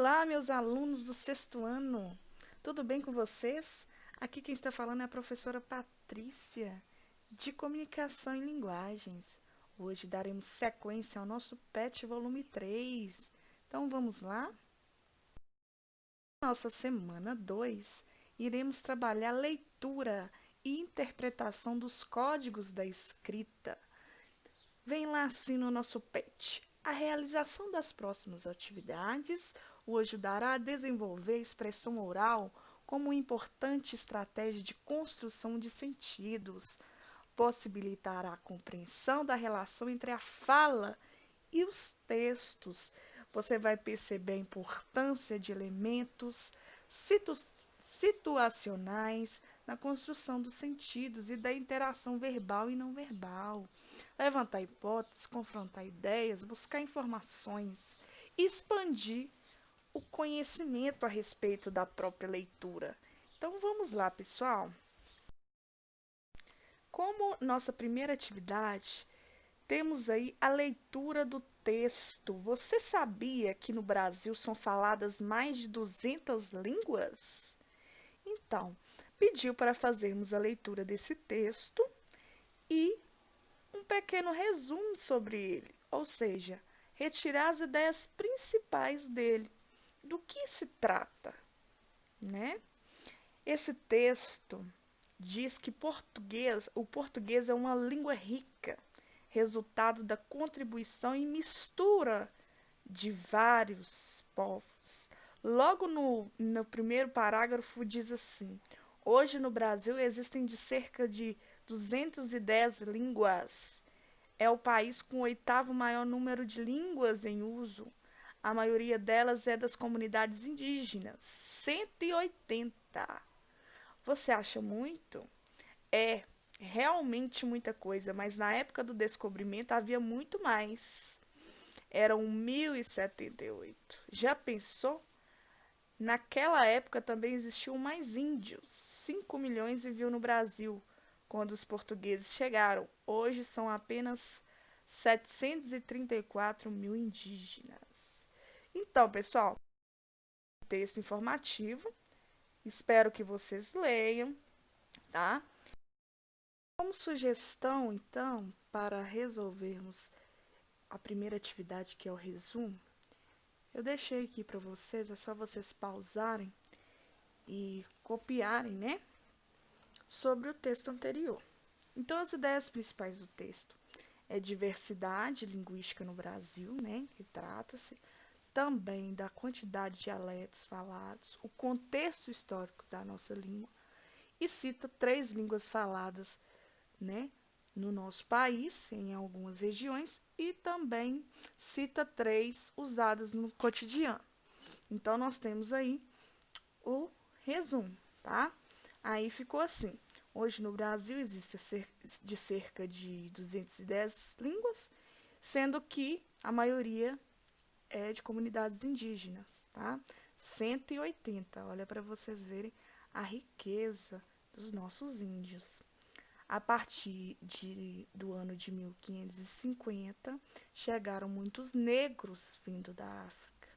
Olá, meus alunos do sexto ano. Tudo bem com vocês? Aqui quem está falando é a professora Patrícia, de Comunicação e Linguagens. Hoje daremos sequência ao nosso PET volume 3. Então vamos lá? Nossa semana 2, iremos trabalhar leitura e interpretação dos códigos da escrita. Vem lá assim no nosso PET. A realização das próximas atividades o ajudará a desenvolver a expressão oral como uma importante estratégia de construção de sentidos, possibilitará a compreensão da relação entre a fala e os textos. Você vai perceber a importância de elementos situacionais na construção dos sentidos e da interação verbal e não verbal. Levantar hipóteses, confrontar ideias, buscar informações, expandir o conhecimento a respeito da própria leitura. Então vamos lá, pessoal. Como nossa primeira atividade, temos aí a leitura do texto. Você sabia que no Brasil são faladas mais de 200 línguas? Então, pediu para fazermos a leitura desse texto e um pequeno resumo sobre ele, ou seja, retirar as ideias principais dele. Do que se trata, né? Esse texto diz que o português é uma língua rica, resultado da contribuição e mistura de vários povos. Logo no primeiro parágrafo diz assim: hoje no Brasil existem de cerca de 210 línguas. É o país com o oitavo maior número de línguas em uso. A maioria delas é das comunidades indígenas, 180. Você acha muito? É realmente muita coisa, mas na época do descobrimento havia muito mais. Eram 1078. Já pensou? Naquela época também existiam mais índios. 5 milhões viviam no Brasil quando os portugueses chegaram. Hoje são apenas 734 mil indígenas. Então, pessoal, texto informativo. Espero que vocês leiam, tá? Como sugestão, então, para resolvermos a primeira atividade, que é o resumo, eu deixei aqui para vocês, é só vocês pausarem e copiarem, né, sobre o texto anterior. Então, as ideias principais do texto é diversidade linguística no Brasil, né, que trata-se também da quantidade de dialetos falados, o contexto histórico da nossa língua, e cita 3 línguas faladas, né, no nosso país, em algumas regiões, e também cita 3 usadas no cotidiano. Então, nós temos aí o resumo, tá? Aí ficou assim: hoje no Brasil existe de cerca de 210 línguas, sendo que a maioria é de comunidades indígenas, tá? 180, olha para vocês verem a riqueza dos nossos índios. A partir do ano de 1550, chegaram muitos negros vindo da África.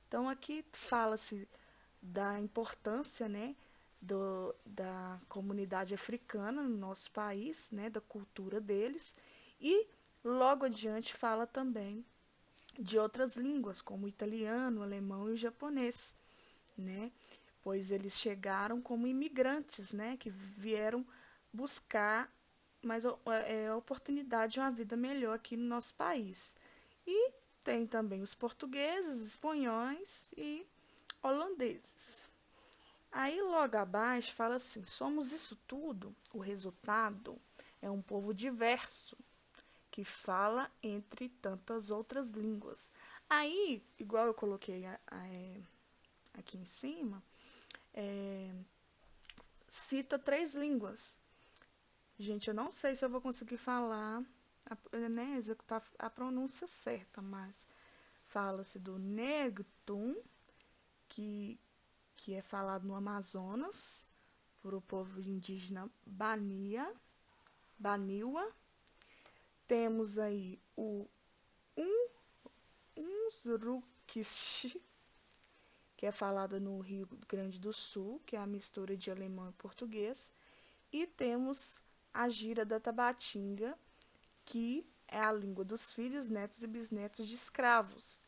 Então, aqui fala-se da importância, né, da comunidade africana no nosso país, né, da cultura deles, e logo adiante fala também de outras línguas, como o italiano, o alemão e o japonês, né, pois eles chegaram como imigrantes, né, que vieram buscar mais a oportunidade de uma vida melhor aqui no nosso país. E tem também os portugueses, espanhóis e holandeses. Aí logo abaixo fala assim: somos isso tudo, o resultado é um povo diverso que fala entre tantas outras línguas. Aí, igual eu coloquei aqui em cima, cita 3 línguas. Gente, eu não sei se eu vou conseguir falar, né, executar a pronúncia certa, mas fala-se do Negtum, que é falado no Amazonas, por o povo indígena Baniwa. Temos aí o Unzurukixi, que é falada no Rio Grande do Sul, que é a mistura de alemão e português. E temos a gíria da Tabatinga, que é a língua dos filhos, netos e bisnetos de escravos,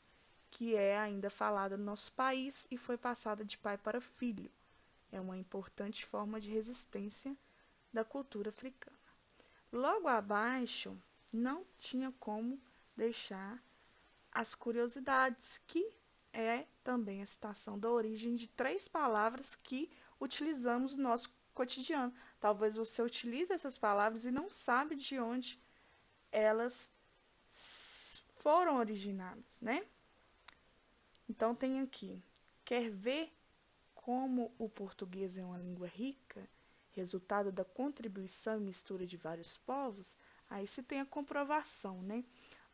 que é ainda falada no nosso país e foi passada de pai para filho. É uma importante forma de resistência da cultura africana. Logo abaixo, não tinha como deixar as curiosidades, que é também a citação da origem de 3 palavras que utilizamos no nosso cotidiano. Talvez você utilize essas palavras e não sabe de onde elas foram originadas, né? Então, tem aqui, quer ver como o português é uma língua rica, resultado da contribuição e mistura de vários povos? Aí se tem a comprovação, né?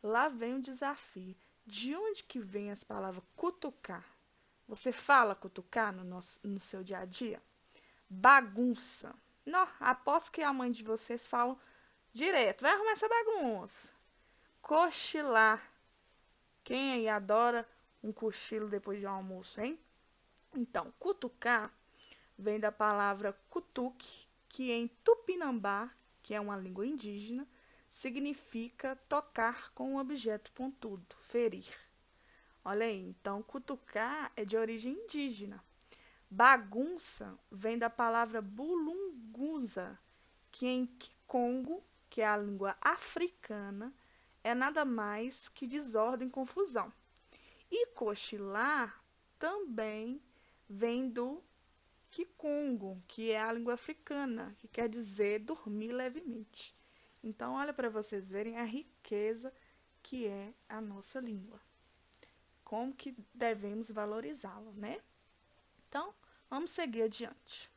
Lá vem o desafio. De onde que vem as palavras cutucar? Você fala cutucar no seu dia a dia? Bagunça. Não, aposto que a mãe de vocês falam direto. Vai arrumar essa bagunça. Cochilar. Quem aí adora um cochilo depois de um almoço, hein? Então, cutucar vem da palavra cutuque, que em Tupinambá, que é uma língua indígena, significa tocar com um objeto pontudo, ferir. Olha aí, então cutucar é de origem indígena. Bagunça vem da palavra bulunguza, que em Kikongo, que é a língua africana, é nada mais que desordem e confusão. E cochilar também vem do Kikongo, que é a língua africana, que quer dizer dormir levemente. Então, olha para vocês verem a riqueza que é a nossa língua. Como que devemos valorizá-la, né? Então, vamos seguir adiante.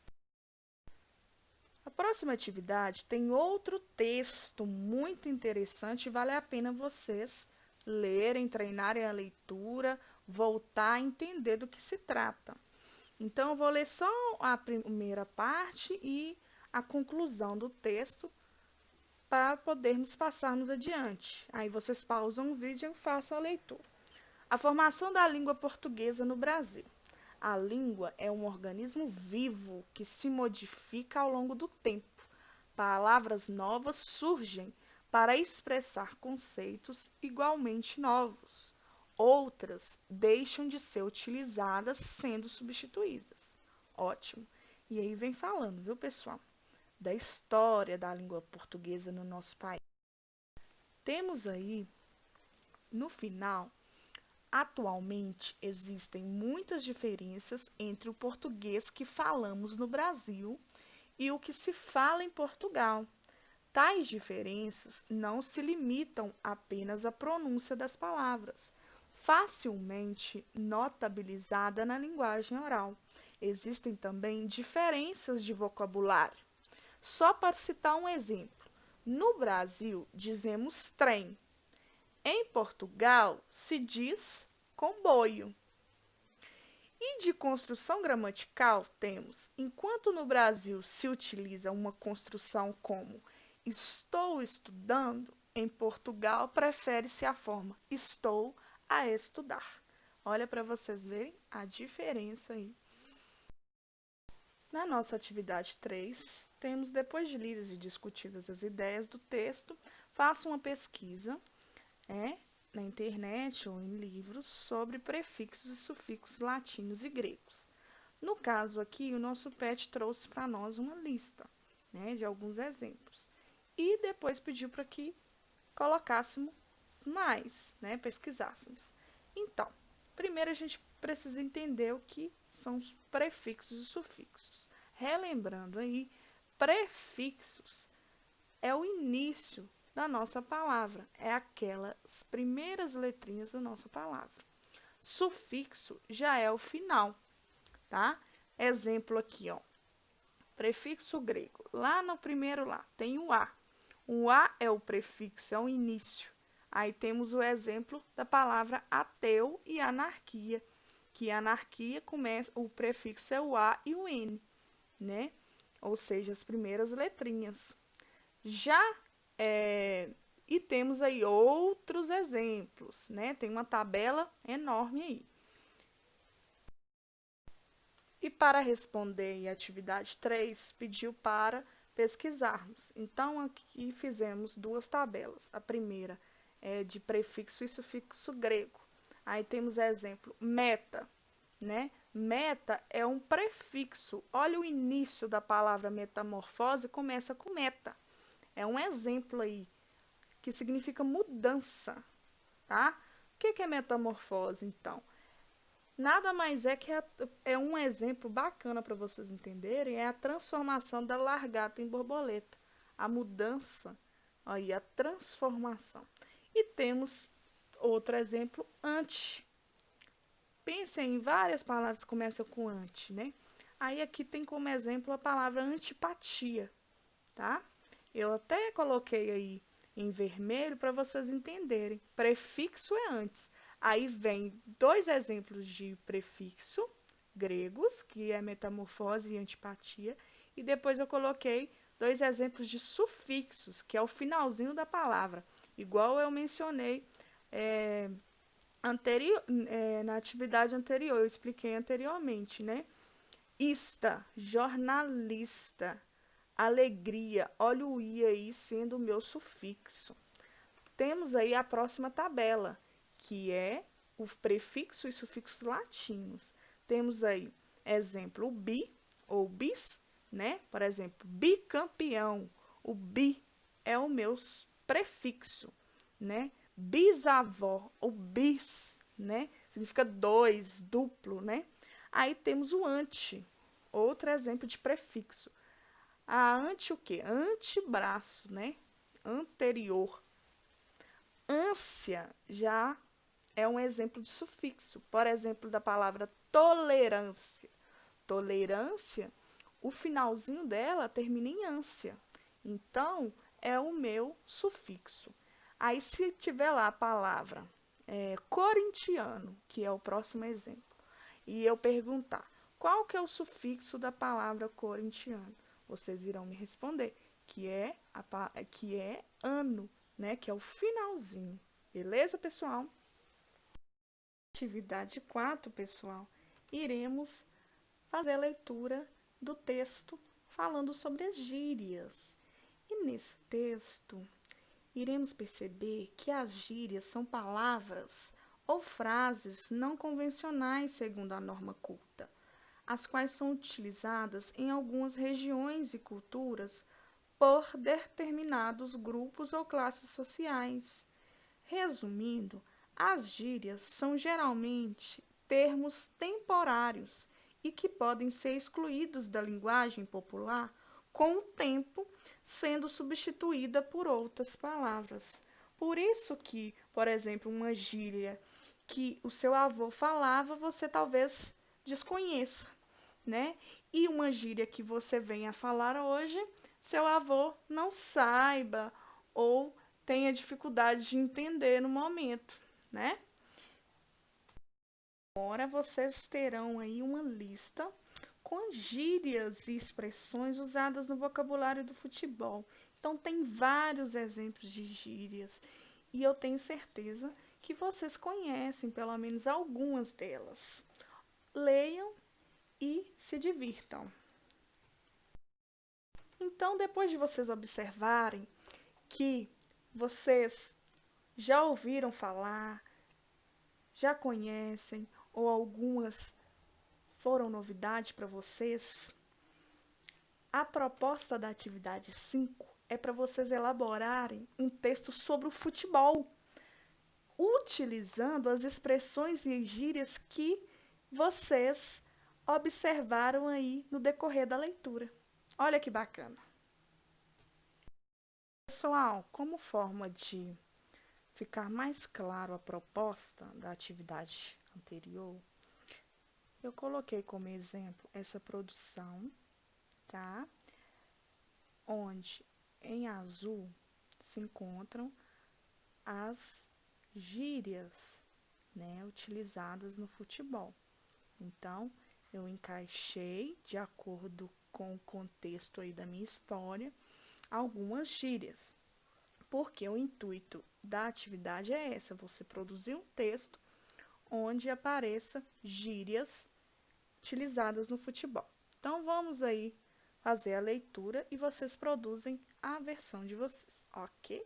A próxima atividade tem outro texto muito interessante e vale a pena vocês lerem, treinarem a leitura, voltar a entender do que se trata. Então, eu vou ler só a primeira parte e a conclusão do texto para podermos passarmos adiante. Aí vocês pausam o vídeo e façam a leitura. A formação da língua portuguesa no Brasil. A língua é um organismo vivo que se modifica ao longo do tempo. Palavras novas surgem para expressar conceitos igualmente novos. Outras deixam de ser utilizadas, sendo substituídas. Ótimo. E aí vem falando, viu, pessoal, da história da língua portuguesa no nosso país. Temos aí, no final, atualmente existem muitas diferenças entre o português que falamos no Brasil e o que se fala em Portugal. Tais diferenças não se limitam apenas à pronúncia das palavras, facilmente notabilizada na linguagem oral. Existem também diferenças de vocabulário. Só para citar um exemplo, no Brasil dizemos trem, em Portugal se diz comboio. E de construção gramatical temos, enquanto no Brasil se utiliza uma construção como estou estudando, em Portugal prefere-se a forma estou a estudar. Olha para vocês verem a diferença aí. Na nossa atividade 3, temos, depois de lidas e discutidas as ideias do texto, faça uma pesquisa na internet ou em livros sobre prefixos e sufixos latinos e gregos. No caso aqui, o nosso PET trouxe para nós uma lista, de alguns exemplos. E depois pediu para que colocássemos mais, pesquisássemos. Então, primeiro a gente precisa entender o que são os prefixos e sufixos. Relembrando aí, prefixos é o início da nossa palavra, é aquelas primeiras letrinhas da nossa palavra. Sufixo já é o final, tá? Exemplo aqui, ó. Prefixo grego. Lá no primeiro tem o A. O A é o prefixo, é o início. Aí temos o exemplo da palavra ateu e anarquia, que anarquia começa, o prefixo é o A e o N, né? Ou seja, as primeiras letrinhas. E temos aí outros exemplos, né? Tem uma tabela enorme aí. E para responder a atividade 3, pediu para pesquisarmos. Então, aqui fizemos duas tabelas. A primeira é de prefixo e sufixo grego. Aí temos exemplo, meta, né? Meta é um prefixo. Olha o início da palavra metamorfose, começa com meta. É um exemplo aí, que significa mudança, tá? O que é metamorfose, então? Nada mais é que é um exemplo bacana para vocês entenderem, é a transformação da largata em borboleta. A mudança, aí a transformação. E temos outro exemplo, ante. Pensem em várias palavras que começam com ante, né? Aí aqui tem como exemplo a palavra antipatia, tá? Eu até coloquei aí em vermelho para vocês entenderem. Prefixo é antes. Aí vem dois exemplos de prefixo gregos, que é metamorfose e antipatia, e depois eu coloquei dois exemplos de sufixos, que é o finalzinho da palavra, igual eu mencionei na atividade anterior, eu expliquei anteriormente, né? Ista, jornalista, alegria, olha o i aí sendo o meu sufixo. Temos aí a próxima tabela, que é o prefixo e sufixos latinos. Temos aí, exemplo, o bi ou bis, né? Por exemplo, bicampeão. O bi é o meu prefixo, né? Bisavó, o bis, né? Significa dois, duplo, né? Aí temos o ante, outro exemplo de prefixo. A ante o quê? Antebraço, né? Anterior. Ânsia já é um exemplo de sufixo. Por exemplo, da palavra tolerância. Tolerância, o finalzinho dela termina em ânsia. Então, é o meu sufixo. Aí, se tiver lá a palavra corintiano, que é o próximo exemplo, e eu perguntar qual que é o sufixo da palavra corintiano, vocês irão me responder que é ano, né? Que é o finalzinho. Beleza, pessoal? Atividade 4, pessoal, iremos fazer a leitura do texto falando sobre as gírias. E nesse texto, iremos perceber que as gírias são palavras ou frases não convencionais segundo a norma culta, as quais são utilizadas em algumas regiões e culturas por determinados grupos ou classes sociais. Resumindo, as gírias são geralmente termos temporários e que podem ser excluídos da linguagem popular com o tempo, sendo substituída por outras palavras. Por isso que, por exemplo, uma gíria que o seu avô falava, você talvez desconheça, né? E uma gíria que você venha a falar hoje, seu avô não saiba ou tenha dificuldade de entender no momento, né? Agora vocês terão aí uma lista com gírias e expressões usadas no vocabulário do futebol. Então tem vários exemplos de gírias e eu tenho certeza que vocês conhecem pelo menos algumas delas. Leiam e se divirtam. Então, depois de vocês observarem que vocês já ouviram falar, já conhecem ou algumas foram novidade para vocês, a proposta da atividade 5 é para vocês elaborarem um texto sobre o futebol, utilizando as expressões e gírias que vocês observaram aí no decorrer da leitura. Olha que bacana. Pessoal, como forma de ficar mais claro a proposta da atividade anterior, eu coloquei como exemplo essa produção, tá? Onde em azul se encontram as gírias, né, utilizadas no futebol. Então, eu encaixei, de acordo com o contexto aí da minha história, algumas gírias. Porque o intuito da atividade é essa, você produzir um texto onde apareça gírias utilizadas no futebol. Então, vamos aí fazer a leitura e vocês produzem a versão de vocês, ok?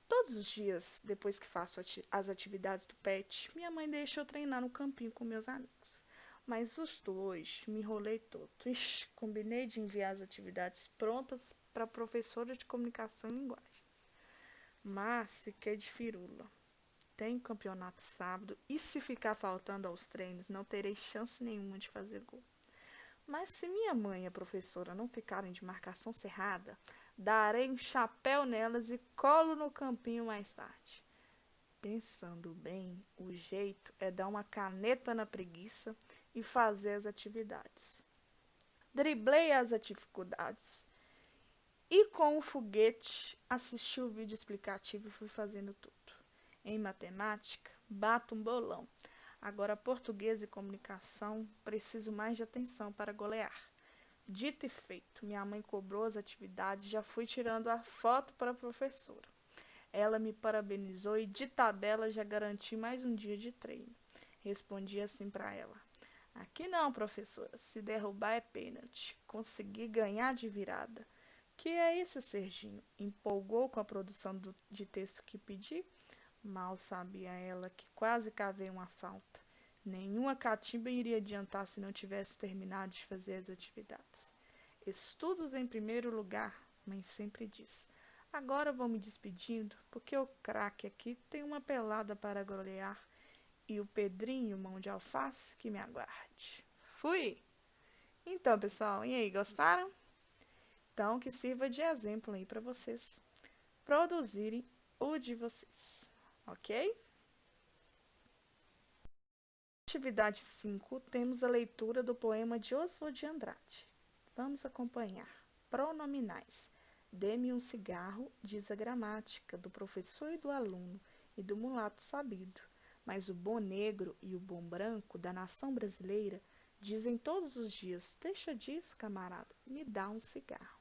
Todos os dias, depois que faço as atividades do PET, minha mãe deixa eu treinar no campinho com meus amigos. Mas justo hoje, me enrolei todo. Ixi, combinei de enviar as atividades prontas para a professora de comunicação e linguagens. Mas fiquei de firula. Tem campeonato sábado e se ficar faltando aos treinos, não terei chance nenhuma de fazer gol. Mas se minha mãe e a professora não ficarem de marcação cerrada, darei um chapéu nelas e colo no campinho mais tarde. Pensando bem, o jeito é dar uma caneta na preguiça e fazer as atividades. Driblei as dificuldades e com o foguete assisti o vídeo explicativo e fui fazendo tudo. Em matemática, bato um bolão. Agora, português e comunicação, preciso mais de atenção para golear. Dito e feito, minha mãe cobrou as atividades e já fui tirando a foto para a professora. Ela me parabenizou e de tabela já garanti mais um dia de treino. Respondi assim para ela: aqui não, professora, se derrubar é pênalti. Consegui ganhar de virada. Que é isso, Serginho? Empolgou com a produção de texto que pedi? Mal sabia ela que quase cavei uma falta. Nenhuma catimba iria adiantar se não tivesse terminado de fazer as atividades. Estudos em primeiro lugar, mãe sempre diz. Agora vou me despedindo, porque o craque aqui tem uma pelada para golear e o Pedrinho, mão de alface, que me aguarde. Fui! Então, pessoal, e aí, gostaram? Então, que sirva de exemplo aí para vocês produzirem o de vocês, ok? Atividade 5, temos a leitura do poema de Oswald de Andrade. Vamos acompanhar. Pronominais. Dê-me um cigarro, diz a gramática, do professor e do aluno, e do mulato sabido. Mas o bom negro e o bom branco da nação brasileira dizem todos os dias: deixa disso, camarada, me dá um cigarro.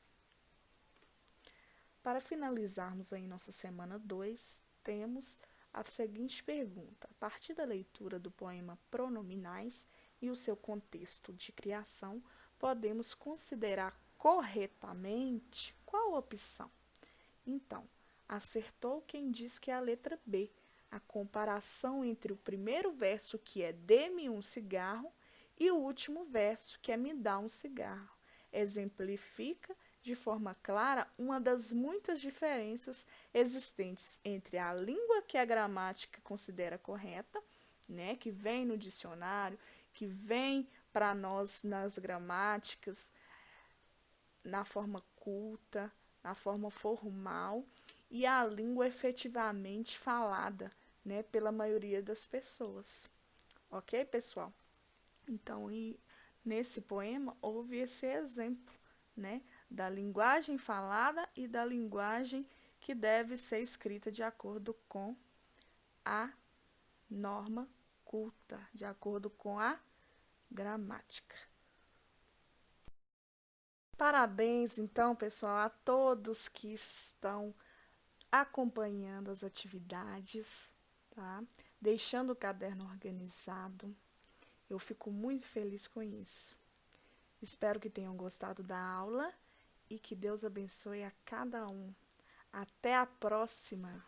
Para finalizarmos aí nossa semana 2, temos a seguinte pergunta. A partir da leitura do poema Pronominais e o seu contexto de criação, podemos considerar corretamente qual opção? Então, acertou quem diz que é a letra B, a comparação entre o primeiro verso, que é dê-me um cigarro, e o último verso, que é me dá um cigarro. Exemplifica de forma clara uma das muitas diferenças existentes entre a língua que a gramática considera correta, né, que vem no dicionário, que vem para nós nas gramáticas, na forma culta, na forma formal, e a língua efetivamente falada, né, pela maioria das pessoas. Ok, pessoal? Então, nesse poema houve esse exemplo, né, da linguagem falada e da linguagem que deve ser escrita de acordo com a norma culta, de acordo com a gramática. Parabéns, então, pessoal, a todos que estão acompanhando as atividades, tá? Deixando o caderno organizado. Eu fico muito feliz com isso. Espero que tenham gostado da aula e que Deus abençoe a cada um. Até a próxima!